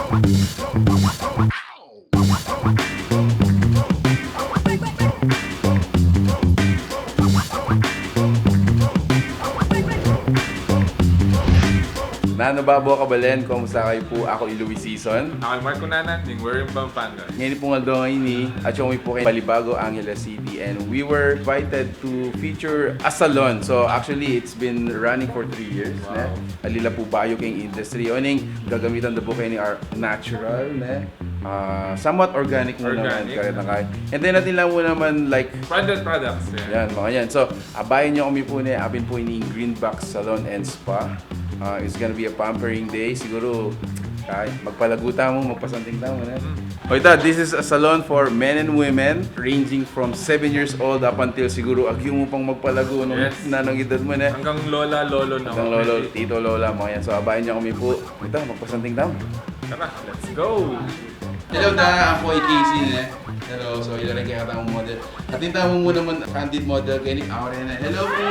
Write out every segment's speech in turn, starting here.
Nano Babo Kabalen, kumusta kayo po? Ako Louis Season. Ako Marco Nanan, yung we're in Pampanga. Ngayon po nga Doña at yung po kay Balibago, Angeles City, and we were invited to feature a salon. So actually, it's been running for 3 years. Wow. Alila po bayo kayong industry. Oning gagamitan na po kayo ni our natural, somewhat organic mo naman. And then natin lang mo naman like Branded products. yan, mga yan. So, abayan nyo kami po na abin po ini Greenbox SALON and SPA. It's gonna be a pampering day. Siguro, magpalaguta mo, magpasanting mo na. Oita, this is a salon for men and women ranging from 7 years old up until siguro agyo mo pang magpalago nung nanong edad mo na. Hanggang lola, lolo na. Hanggang lolo, tito, lola, mga yan. So, abayan nyo kami po. Oita, magpasanting Tara, let's go! Hello da, ako ay Casey na. Hello, so ilan kaya katang model. At yung tamo mo naman candid model kay ni Aure na. Hello po!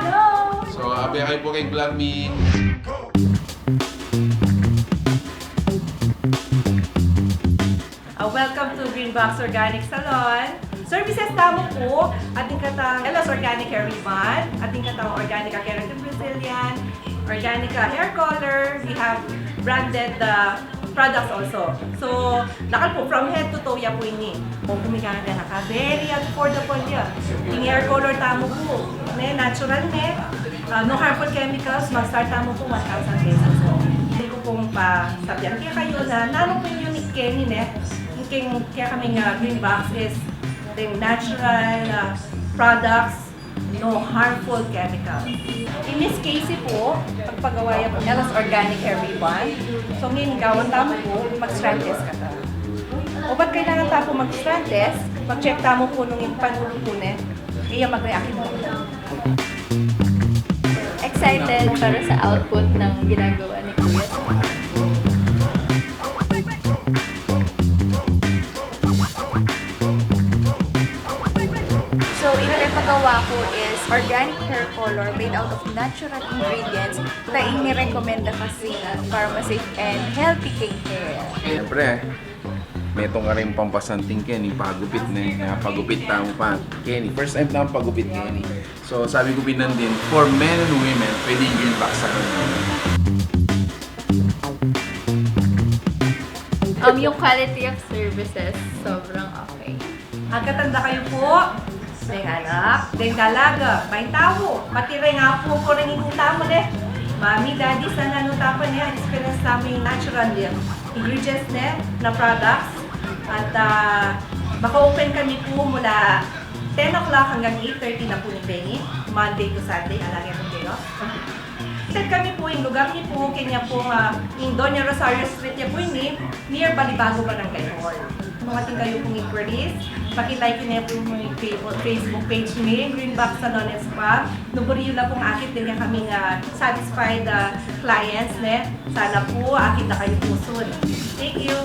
Hello! So, abay kayo po kay Vlog Me. Welcome to Greenbox Organic Salon. Services tamo po, ating katang perilous organic hair ribbon, ating katang organic keratin Brazilian, organic hair color. We have branded products also. So, lakal po from head to toe ya po ini. Kung kumikana na naka, very affordable ya. Yung hair color tamo po, natural no harmful chemicals, mag-start tamo po 1,000 pesos po. Hindi ko pong pasabihan kayo na nano po yung unique Kenny kaya kami nga Greenbox is the natural products, no harmful chemicals. In this case po, pagpagawa yung perilous organic hair ribbon, so ngayon gawin tamo po, mag-strand test ka ta. O ba't kailangan tapo mag-strand test? Mag-check tamo po nung panulong po kaya mag-react mo. Excited para sa output ng ginagawa ni Kuya. So, inipagawa ko is organic hair color made out of natural ingredients na inirekomenda kasi para ma-safe and healthy king hair. Siyempre, meto nga rin pampasanting Kenny, pagupit na pagupit tamo pa Kenny. First time tamo pagupit Kenny. So sabi ko pinan din, for men and women, pwede yung Greenbox sa kanila. Yung quality of services, sobrang okay. Agkatanda kayo po, may anak, may dalaga, may tao, pati rin nga po ko rin yung tao Mami, daddy, sa nanutapan niya, experience namin natural ingredients na products. At maka-open kami po mula 10 o'clock hanggang 8:30 na po ni Benny, Monday to Sunday, alagay po kayo. Set kami po, yung lugar niyo po, kanya po yung Doña Rosario Street niya po ini, near Balibago, Barangay Hall. Mga ting kayo pong inquiries, pakilike niyo po yung Facebook page ni Greenbox SALON and SPA. Nuburiyo na pong akit din niya kaming satisfied clients. Sana po, akit na kayo po soon. Thank you!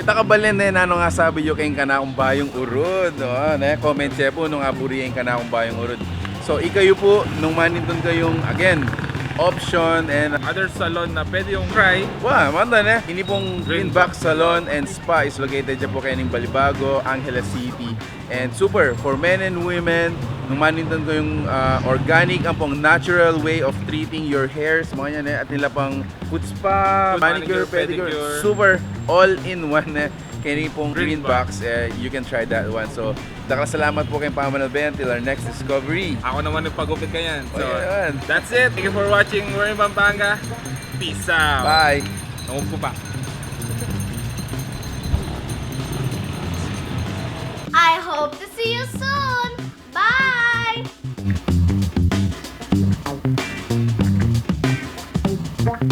Takabalen nano nga sabi yo kayong kanakong bayong urod. Comment siya po nung aburihin kanakong bayong urod. So ikayo po, nung manindun kayong, again, option and Other salon na pwede yung try. manda ini pong Greenbox SALON and SPA is located dyan po kayo ng Balibago, Angeles City. And super, for men and women, nung manindun ko yung organic, ang pong natural way of treating your hairs, mga yan at nila pang foot spa, manicure, pedicure, super all-in-one kaya pong Greenbox, you can try that one. So, salamat po kayong pamanalbayan till our next discovery. Ako naman nagpagupit ka yan. So, Ayan. that's it. Thank you for watching. We're in Pampanga. Peace out. Bye! Nangumpo pa.